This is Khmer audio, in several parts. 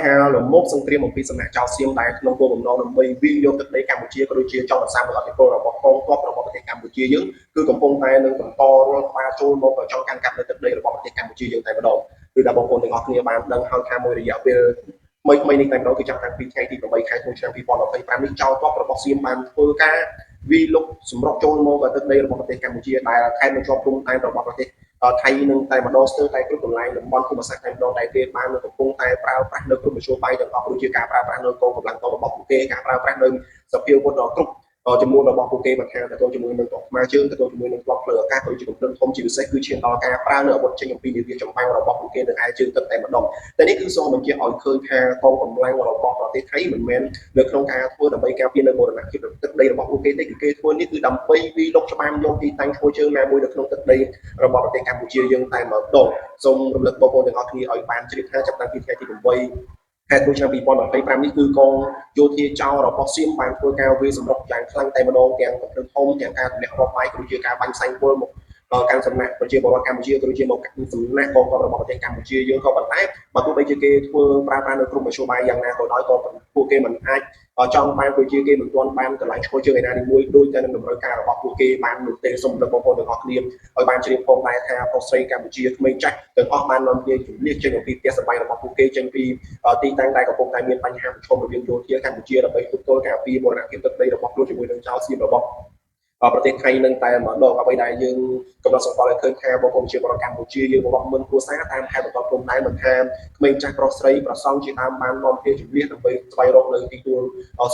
ហាលំមុខសង្គ្រាមអំពីសំណាក់ចៅសៀមដែលក្នុងគោលបំណងដើម្បីវិនិយោគទឹកដីកម្ពុជាក៏ដូចជាចង់បន្សាបអធិបុលរបស់កងទ័ពរបស់ប្រទេសកម្ពុជាយើងគឺកំពុងតែនឹងបន្តរាល់ក្បាលចូលមកចង់កាន់កាប់នៅទឹកដីរបស់ប្រទេសកម្ពុជាយើងតែម្ដងគឺដែលបងប្អូនទាំងអស់គ្នាបានដឹងហើយថាមួយរយៈពេលថ្មីនេះតែម្ដងគឺចាប់តាំងពីថ្ងៃទី8ខែធ្នូឆ្នាំ2025នេះចៅទ័ពរបស់សៀមបានធ្វើការវិលុកសម្រុកចូលមកទឹកដីរបស់ប្រទេសកម្ពុជាដែលខេត្តនៅជាប់ព្រំដែនរបស់ប្រទេសថៃនឹងតែម្ដងស្ទើរតែគ្រប់កន្លែងតំបន់ភូមិសាស្ត្រតែម្ដងតែគេបានកំពុងតែប្រើប្រាស់នៅគ្រប់មធ្យោបាយទាំងអស់ដូចជាការប្រើប្រាស់នៅកងកម្លាំងទ័ពរបស់ពួកគេការប្រើប្រាស់នៅសភាវុធគ្រប់ចំនួនរបស់ពួកគេមិនថាទៅជាមួយនឹងទ័ពខ្មែរជើងទៅជាមួយនឹងទ័ពផ្លូវអាកាសក៏ជាកំពុងធំជាពិសេសគឺឈានដល់ការប្រើនៅអាវុធចេញអំពីនាវាចម្បាំងរបស់ពួកគេនៅឯជើងទឹកតែម្ដងតែនេះគឺសូមបញ្ជាក់ឲ្យឃើញថាកងកម្លាំងរបស់ប្រទេសថៃមិនមែននៅក្នុងការធ្វើដើម្បីការពារនៅមរណភាពទឹកដីរបស់ពួកគេទេគឺគេធ្វើនេះគឺដើម្បីវិលុកច្បាំយកទីតាំងឈរជើងណាមួយនៅក្នុងទឹកដីរបស់ប្រទេសកម្ពុជាយើងតែម្ដងសូមរំលឹកបងប្អូនទាំងអស់គ្នាឲ្យបានជ្រាបថាចាប់តាំងពីថ្ងៃទី8ខែធ្នូឆ្នាំ2025នេះគឺកងយោធាចៅរបស់សៀមបានធ្វើការវាយសម្រុកយ៉ាងខ្លាំងតែម្ដងទាំងកំភ្លើងធំទាំងការទម្លាក់រាប់បាយក៏ជាការបាញ់ផ្សែងពុលមកកាន់សំណាក់ប្រជាពលរដ្ឋកម្ពុជាក៏ដូចជាមកសំណាក់កងទ័ពរបស់ប្រទេសកម្ពុជាយើងក៏ប៉ុន្តែបើទោះបីជាគេធ្វើប្រើប្រាស់នៅគ្រប់មធ្យោបាយយ៉ាងណាក៏ដោយក៏ពួកគេមិនអាចចង់បានប្រជាគេមិនទាន់បានកន្លែងឈរជើងឯណានីមួយដូចតែនឹងតម្រូវការរបស់ពួកគេបាននោះទេសូមលើកបងប្អូនទាំងអស់គ្នាឲ្យបានជ្រាបផងដែរថាប្រុសស្រីកម្ពុជាក្មេងចាស់ទាំងអស់បាននាំគ្នាជំនះចេញអំពីផ្ទះសម្បែងរបស់ពួកគេចេញពីទីតាំងដែលកំពុងតែមានបញ្ហាប្រឈមរវាងយោធាកម្ពុជាដើម្បីទប់ទល់ការពារមរណភាពទឹកដីរបស់ខ្លួនជាមួយនឹងចៅសៀមរបស់ប្រទេសថៃនឹងតែម្ដងអ្វីដែលយើងកំណត់សម្គាល់ឲ្យឃើញថាបងប្អូនជាបរិយាកម្ពុជាយើងរបស់មិនគួរសារតាមខេត្តបន្តព្រំដែនមិនថាក្មេងចាស់ប្រុសស្រីប្រសង់ជាដើមបាននាំគ្នាជំនះដើម្បីស្វែងរកនៅទីទួល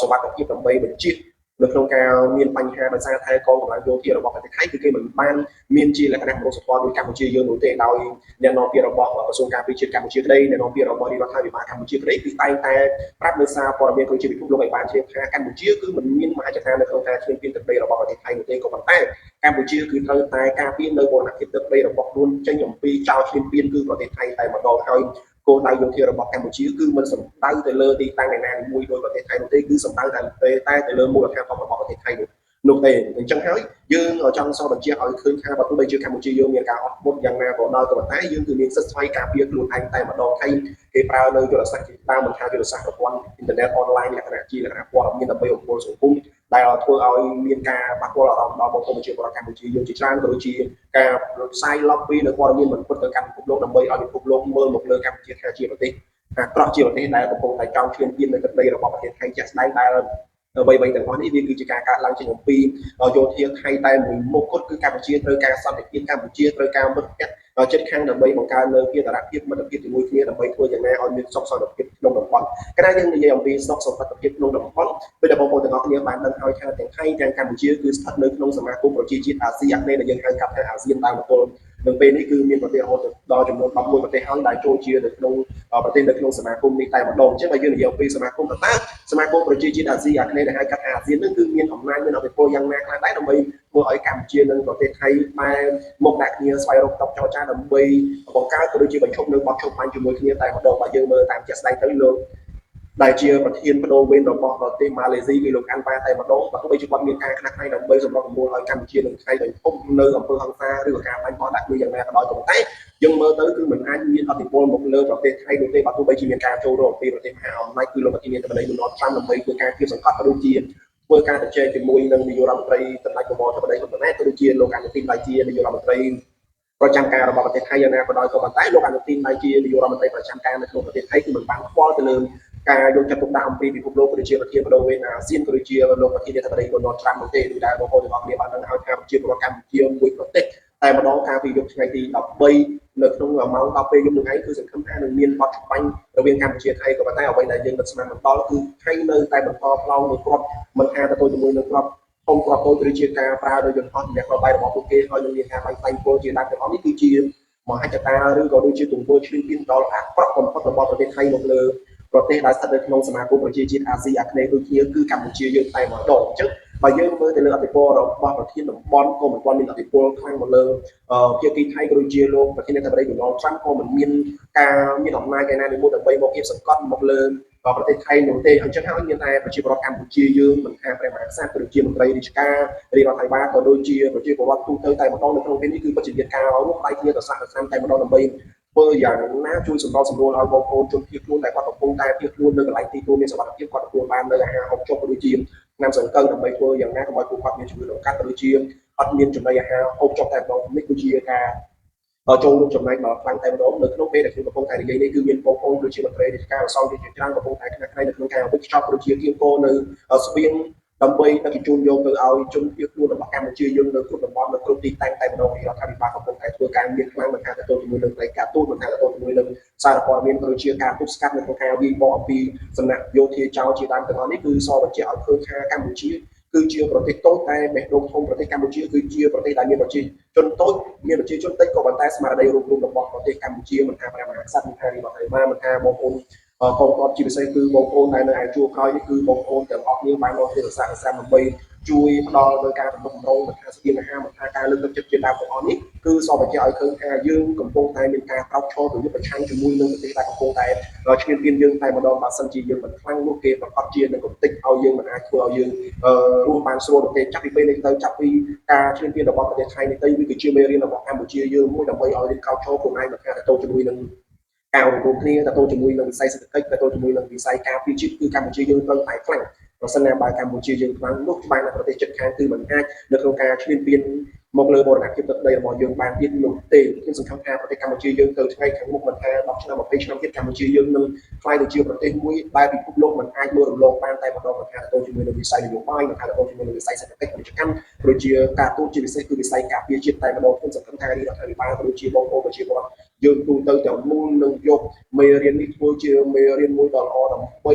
សុវត្ថិភាពដើម្បីបញ្ជានៅក្នុងការមានបញ្ហាដោយសារតែកងកម្លាំងយោធារបស់ប្រទេសថៃគឺគេមិនបានមានជាលក្ខណៈមនុស្សធម៌ដូចកម្ពុជាយើងនោះទេដោយអ្នកនាំពាក្យរបស់ក្រសួងការពារជាតិកម្ពុជាក្តីអ្នកនាំពាក្យរបស់រដ្ឋាភិបាលកម្ពុជាក្តីគឺតែងតែប្រាប់នៅសារព័ត៌មានគឺជាពិភពលោកឲ្យបានជ្រាបថាកម្ពុជាគឺមិនមានមហិច្ឆតានៅក្នុងការឈ្លានពានទឹកដីរបស់ប្រទេសថៃនោះទេក៏ប៉ុន្តែកម្ពុជាគឺត្រូវតែការពារនៅបូរណភាពទឹកដីរបស់ខ្លួនចេញអំពីចោលឈ្លានពានគឺប្រទេសថៃតែម្ដងហើយគោលដៅយោធារបស់កម្ពុជាគឺមិនសំដៅទៅលើទីតាំងឯណាមួយដោយប្រទេសថៃនោះទេគឺសំដៅតែទៅលើមូលដ្ឋានរបស់ប្រទេសថៃនោះទេអញ្ចឹងហើយយើងចង់សរបញ្ជាក់ឲ្យឃើញថាបើទោះបីជាកម្ពុជាយើងមានការអត់ធ្មត់យ៉ាងណាក៏ដោយក៏ប៉ុន្តែយើងគឺមានសិទ្ធិស្វ័យការពារខ្លួនឯងតែម្ដងហើយគេប្រើនៅយុទ្ធសាស្ត្រជាដើមមិនថាយុទ្ធសាស្ត្រប្រព័ន្ធអ៊ីនធឺណិតអនឡាញលក្ខណៈជាលក្ខណៈព័ត៌មានដើម្បីអំពើសង្គមដែលធ្វើឲ្យមានការប៉ះពាល់អារម្មណ៍ដល់បងប្អូនប្រជាពលរដ្ឋកម្ពុជាយើងជាច្រើនក៏ដូចជាការផ្សាយ lobby នៅព័ត៌មានមិនពិតទៅកាន់ពិភពលោកដើម្បីឲ្យពិភពលោកមើលមកលើកម្ពុជាថាជាប្រទេសអាក្រក់ជាប្រទេសដែលកំពុងតែចង់ឈ្លានពាននៅទឹកដីរបស់ប្រទេសថៃជាក់ស្ដែងដែលអ្វីៗទាំងអស់នេះវាគឺជាការកើតឡើងចេញអំពីយោធាថៃតែមួយមុខគត់គឺកម្ពុជាត្រូវការសន្តិភាពកម្ពុជាត្រូវការមិត្តភក្តិចិត្តខាងដើម្បីបង្កើននៅភាពរភាពមិត្តភាពជាមួយគ្នាដើម្បីធ្វើយ៉ាងណាឲ្យមានសុខសន្តិភាពក្នុងតំបន់គណៈយើងនិយាយអំពីសុខសន្តិភាពក្នុងតំបន់ពេលដែលបងប្អូនទាំងអស់គ្នាបានដឹងហើយថាទាំងថៃទាំងកម្ពុជាគឺស្ថិតនៅក្នុងសមាគមប្រជាជាតិអាស៊ីអាគ្នេយ៍ដែលយើងហៅកាត់ថាអាស៊ានតាមទល់នឹងពេលនេះគឺមានប្រទេសរហូតដល់ចំនួន11ប្រទេសហើយដែលចូលជានៅក្នុងប្រទេសនៅក្នុងសមាគមនេះតែម្ដងអញ្ចឹងបើយើងនិយាយអំពីសមាគមតើសមាគមប្រជាជាតិអាស៊ីអាគ្នេយ៍ដែលហៅកាត់ថាអាស៊ាននឹងគឺមានអំណាចមានអធិបតេយ្យយ៉ាងណាខ្លះដែរដើម្បីធ្វើឲ្យកម្ពុជានិងប្រទេសថៃបានមកដាក់គ្នាស្វែងរកតបចរចាដើម្បីបង្កើតក៏ដូចជាបញ្ឈប់នៅបទជប់បាញ់ជាមួយគ្នាតែម្ដងបើយើងមើលតាមជាក់ស្ដែងទៅលោកដែលជាប្រធានបដូវវេនរបស់ប្រទេសម៉ាឡេស៊ីគឺលោកអាន់ប៉ាតែម្ដងបើទោះបីជាគាត់មានការខ្នះខ្នែងដើម្បីសម្របសម្រួលឲ្យកម្ពុជានិងថៃទៅភពនៅអំពើហិង្សាឬក៏ការបាញ់បោះដាក់គ្នាយ៉ាងណាក៏ដោយប៉ុន្តែយើងមើលទៅគឺមិនអាចមានអធិបុលមកលើប្រទេសថៃនោះទេបើទោះបីជាមានការចូលរួមពីប្រទេសមហាអំណាចគឺលោកប្រធានាធិបតីលោកតាមដើម្បីធ្វើការគៀបសង្កត់ក៏ដូចជាធ្វើការជជែកជាមួយនឹងនាយករដ្ឋមន្ត្រីសម្ដេចកុមារធិបតីហ៊ុនម៉ាណែតក៏ដូចជាលោកអនុទានដែលជានាយករដ្ឋមន្ត្រីប្រចាំការរបស់ប្រទេសថៃយ៉ាងណាក៏ដោយក៏ប៉ុន្តែលោកអនុទានដែលជានាយករដ្ឋមន្ត្រីប្រចាំការនៅក្នុងប្រទេសថៃគឺមិនបានខ្វល់ទៅលើការយកចិត្តទុកដាក់អំពីពិភពលោកក៏ដូចជាប្រធានបដូវវេនអាស៊ានក៏ដូចជាលោកប្រធានាធិបតីលោកនរត្រាំនោះទេដូចដែលបងប្អូនទាំងអស់គ្នាបានដឹងហើយថាប្រជាពលរដ្ឋកម្ពុជាមួយប្រទេសតែម្ដងកាលពីយប់ថ្ងៃទី13នៅក្នុងម៉ោង10ពេលយប់នឹងឯងគឺសង្ឃឹមថានឹងមានបទច្បាញ់រវាងកម្ពុជាថៃក៏ប៉ុន្តែអ្វីដែលយើងមិនស្មានមិនដល់គឺថៃនៅតែបន្តផ្លោងនៅគ្រាប់មិនថាទៅជាមួយនឹងគ្រាប់ធំគ្រាប់តូចឬជាការប្រើដោយយន្តហោះសម្រាប់ប្របាយរបស់ពួកគេហើយនឹងមានការបាញ់ផ្សែងពុលជាដើមទាំងអស់នេះគឺជាមហិច្ឆតាឬក៏ដូចជាទង្វើឈ្លានពានដល់អាក្រក់បំផុតរបស់ប្រទេសថៃមកលើប្រទេសដែលស្ថិតនៅក្នុងសមាគមប្រជាជាតិអាស៊ីអាគ្នេយ៍ដូចគ្នាគឺកម្ពុជាយើងតែម្ដងអញ្ចឹងបើយើងមើលទៅលើអធិបុលរបស់ប្រធានតំបន់ក៏មិនទាន់មានអធិបុលខ្លាំងមកលើភាគីថៃក៏ដូចជាលោកប្រធានាធិបតីលោកត្រាំក៏មិនមានការមានអំណាចឯណាមួយដើម្បីមកគៀបសង្កត់មកលើប្រទេសថៃនោះទេអញ្ចឹងហើយមានតែប្រជាពលរដ្ឋកម្ពុជាយើងមិនថាព្រះមហាក្សត្រក៏ដូចជាមន្ត្រីរាជការរាជរដ្ឋាភិបាលក៏ដូចជាប្រជាពលរដ្ឋទូទៅតែម្ដងនៅក្នុងពេលនេះគឺពិតជាមានការរួមដៃគ្នាទៅសាកសកម្មតែម្ដងដើម្បី ធ្វើយ៉ាងណាជួយសម្របសម្រួលឲ្យបងប្អូនជនភៀសខ្លួនដែលគាត់កំពុងតែភៀសខ្លួននៅកន្លែងទីទួលមានសុវត្ថិភាពគាត់ទទួលបាននៅអាហារហូបចុកក៏ដូចជាថ្នាំសង្កូវដើម្បីធ្វើយ៉ាងណាកុំឲ្យពួកគាត់មានជំងឺដង្កាត់ក៏ដូចជាអត់មានចំណីអាហារហូបចុកតែម្ដងនេះគឺជាការចូលរួមចំណែកដល់ខ្លាំងតែម្ដងនៅក្នុងពេលដែលខ្ញុំកំពុងតែនិយាយនេះគឺមានបងប្អូនដូចជាមន្ត្រីរាជការអសង្ឃជាច្រើនកំពុងតែខ្នះខ្នែងនៅក្នុងការវិច្ឆ័យប្រជាគៀងគោនៅស្បៀងដើម្បីដឹកជញ្ជូនយកទៅឲ្យជនភៀសខ្លួនរបស់កម្ពុជាយើងនៅគ្រប់តំបន់នៅគ្រប់ទីតាំងតែម្ដងរដ្ឋាភិបាលកំពុងតែធ្វើការមានខ្លាំងមិនថាទទួលជាមួយនឹងផ្នែកការទូតមិនថាទទួលជាមួយនឹងសារព័ត៌មានក៏ដូចជាការទប់ស្កាត់នៅក្នុងការវាយបកអំពីសំណាក់យោធាចោរជាដើមទាំងអស់នេះគឺសបញ្ជាក់ឲ្យឃើញថាកម្ពុជាគឺជាប្រទេសតូចតែបេះដូងធំប្រទេសកម្ពុជាគឺជាប្រទេសដែលមានប្រជាជនតូចមានប្រជាជនតិចក៏ប៉ុន្តែស្មារតីរួមរបស់ប្រទេសកម្ពុជាមិនថាព្រះមហាក្សត្រមិនថារដ្ឋាភិបាលមិនថាបងប្អូនកងទ័ពជាពិសេសគឺបងប្អូនដែលនៅឯជួរក្រោយនេះគឺបងប្អូនទាំងអស់គ្នាបានមកធ្វើរក្សាដើម្បីជួយផ្ដល់នៅការទំនុកបំរុងមិនថាស្បៀងអាហារមិនថាការលើកទឹកចិត្តជាដើមទាំងអស់នេះគឺសបញ្ជាក់ឲ្យឃើញថាយើងកំពុងតែមានការក្រោកឈរទៅប្រឆាំងជាមួយនឹងប្រទេសដែលកំពុងតែឈ្លានពានយើងតែម្ដងបើសិនជាយើងមិនខ្លាំងនោះគេប្រកាសជានឹងកំទេចឲ្យយើងមិនអាចធ្វើឲ្យយើងរស់បានស្រួលទេចាប់ពីពេលនេះទៅចាប់ពីការឈ្លានពានរបស់ប្រទេសថៃនេះទៅវាគឺជាមេរៀនរបស់កម្ពុជាយើងមួយដើម្បីឲ្យយើងក្រោកឈរខ្លួនឯងមិនថាទៅជាមួយនឹងការរួមគ្នាទៅជាមួយនឹងវិស័យសេដ្ឋកិច្ចទៅជាមួយនឹងវិស័យការពារជាតិគឺកម្ពុជាយើងត្រូវតែខ្លាំងប្រសិនណាបើកម្ពុជាយើងខ្លាំងនោះច្បាស់ណាស់ប្រទេសជិតខាងគឺមិនអាចនៅក្នុងការឈ្លានពានមកលើបរណភាពទឹកដីរបស់យើងបានទៀតនោះទេខ្ញុំសង្ឃឹមថាប្រទេសកម្ពុជាយើងទៅថ្ងៃខាងមុខមិនថា10ឆ្នាំ20ឆ្នាំទៀតកម្ពុជាយើងនឹងក្លាយទៅជាប្រទេសមួយដែលពិភពលោកមិនអាចមើលរំលងបានតែម្ដងមិនថាទៅជាមួយនឹងវិស័យនយោបាយមិនថាទៅជាមួយនឹងវិស័យសេដ្ឋកិច្ចពាណិជ្ជកម្មឬជាការទូតជាពិសេសគឺវិស័យការពារជាតិតែម្ដងខ្ញុំសង្ឃឹមថារដ្ឋាភិបាលឬជាបងប្អូនប្រជាពលរដ្ឋយើងទូទៅទាំងមូលនឹងយកមេរៀននេះធ្វើជាមេរៀនមួយដ៏ល្អដើម្បី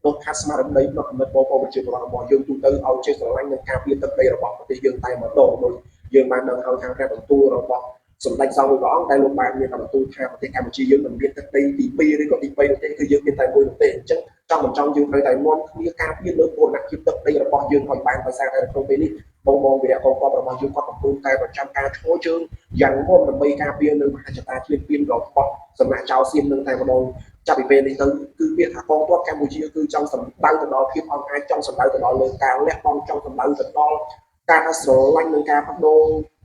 ដុសខាត់ស្មារតីផ្នត់គំនិតបងប្អូនប្រជាពលរដ្ឋរបស់យើងទូទៅឲ្យចេះស្រឡាញ់នឹងការពារទឹកដីរបស់ប្រទេសយើងតែម្ដងដោយយើងបានដឹងហើយថាព្រះបន្ទូលរបស់សម្ដេចសង្ឃមួយព្រះអង្គដែលលោកបានមានបន្ទូលថាប្រទេសកម្ពុជាយើងមិនមានទឹកដីទី2ឬក៏ទី3នោះទេគឺយើងមានតែមួយនោះទេអញ្ចឹងចង់មិនចង់យើងត្រូវតែនាំគ្នាការពារលើបូរណភាពទឹកដីរបស់យើងឲ្យបានដោយសារតែក្នុងពេលនេះបងវីរៈកងទ័ពរបស់យើងគាត់កំពុងតែប្រចាំការឈរជើងយ៉ាងមុនដើម្បីការពារនៅមហាចតាឈ្លានពានរបស់សំណាក់ចៅសៀមនឹងតែម្ដងចាប់ពីពេលនេះទៅគឺពាក្យថាកងទ័ពកម្ពុជាគឺចង់សម្ដៅទៅដល់ភាពអង្អាចចង់សម្ដៅទៅដល់លើការលះបង់ចង់សម្ដៅទៅដល់ការស្រឡាញ់នឹងការបដូរ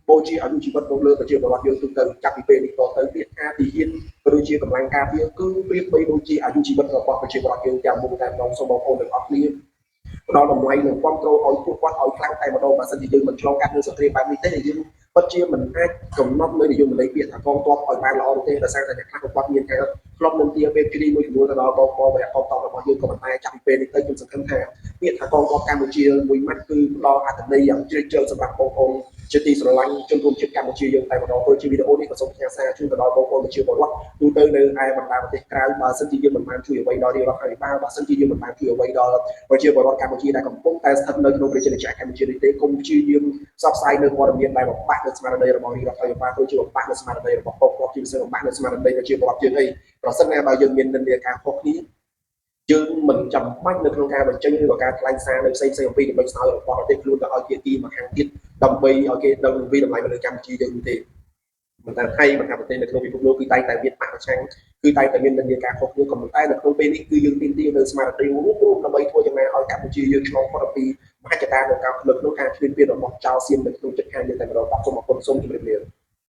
បូជាអាយុជីវិតមកលើប្រជាពលរដ្ឋយើងទូទៅចាប់ពីពេលនេះតទៅពាក្យថាទីហ៊ានឬជាកម្លាំងការពារគឺប្រៀបបីដូចជាអាយុជីវិតរបស់ប្រជាពលរដ្ឋយើងទាំងមូលតែម្ដងសូមបងប្អូនទាំងអស់គ្នាផ្ដល់តម្លៃនិងគ្រប់គ្រងឲ្យពួកគាត់ឲ្យខ្លាំងតែម្ដងបើសិនជាយើងមិនឆ្លងកាត់នឹងសង្គ្រាមបែបនេះទេយើងពិតជាមិនអាចកំណត់នៅនយោបាយពាក្យថាកងទ័ពឲ្យបានល្អទេដោយសារតែអ្នកខ្លះគាត់មានការធ្លាប់នឹងទាពេលជ្រីមួយចំនួនទៅដល់បងប្អូនរបស់កងទ័ពរបស់យើងក៏ប៉ុន្តែចាប់ពីពេលនេះទៅខ្ញុំសង្ឃឹមថាពាក្យថាកងទ័ពកម្ពុជាមួយម៉ាត់គឺផ្ដល់អត្ថន័យយ៉ាងជ្រាលជ្រៅសម្រាប់បងប្អូនជាទីស្រឡាញ់ជនរួមជាតិកម្ពុជាយើងតែម្ដងព្រោះជាវីដេអូនេះក៏សូមផ្ញើសារជូនទៅដល់បងប្អូនប្រជាពលរដ្ឋទូទៅនៅឯបណ្ដាប្រទេសក្រៅបើសិនជាយើងមិនបានជួយអ្វីដល់រដ្ឋាភិបាលបើសិនជាយើងមិនបានជួយអ្វីដល់ប្រជាពលរដ្ឋកម្ពុជាដែលកំពុងតែស្ថិតនៅក្នុងប្រជាជាតិកម្ពុជានេះទេគុំព្យាយាមផ្សព្វផ្សាយនៅព័ត៌មានដែលបំផាក់នៅស្មារតីរបស់រដ្ឋាភិបាលដូចជាបំផាក់នៅស្មារតីរបស់កងទ័ពជាពិសេសបំផាក់នៅស្មារតីប្រជាពលរដ្ឋយើងអីប្រសិនណាបើយើងមាននិន្នាការខុសគ្នាយើងមិនចាំបាច់នៅក្នុងការបញ្ចេញឬក៏ការថ្លែងសារនៅផ្សេងៗអំពីដើម្បីស្នើរបស់ប្រទេសខ្លួនទៅឲ្យភាគីម្ខាងទៀតដើម្បីឲ្យគេដឹងវិតម្លៃមកលើកម្ពុជាយើងទេមិនថាថៃមិនថាប្រទេសនៅក្នុងពិភពលោកគឺតែងតែមានបកប្រឆាំងគឺតែងតែមាននិន្នាការខុសគ្នាក៏ប៉ុន្តែនៅក្នុងពេលនេះគឺយើងទាមទារនៅស្មារតីរួមដើម្បីធ្វើយ៉ាងណាឲ្យកម្ពុជាយើងឆ្លងផុតពីមហិច្ឆតានៅក្នុងការឈ្លានពានរបស់ចៅសៀមនៅក្នុងចិត្តខាងយើងតែម្ដងសូមអរគុណសូមជម្រាបលា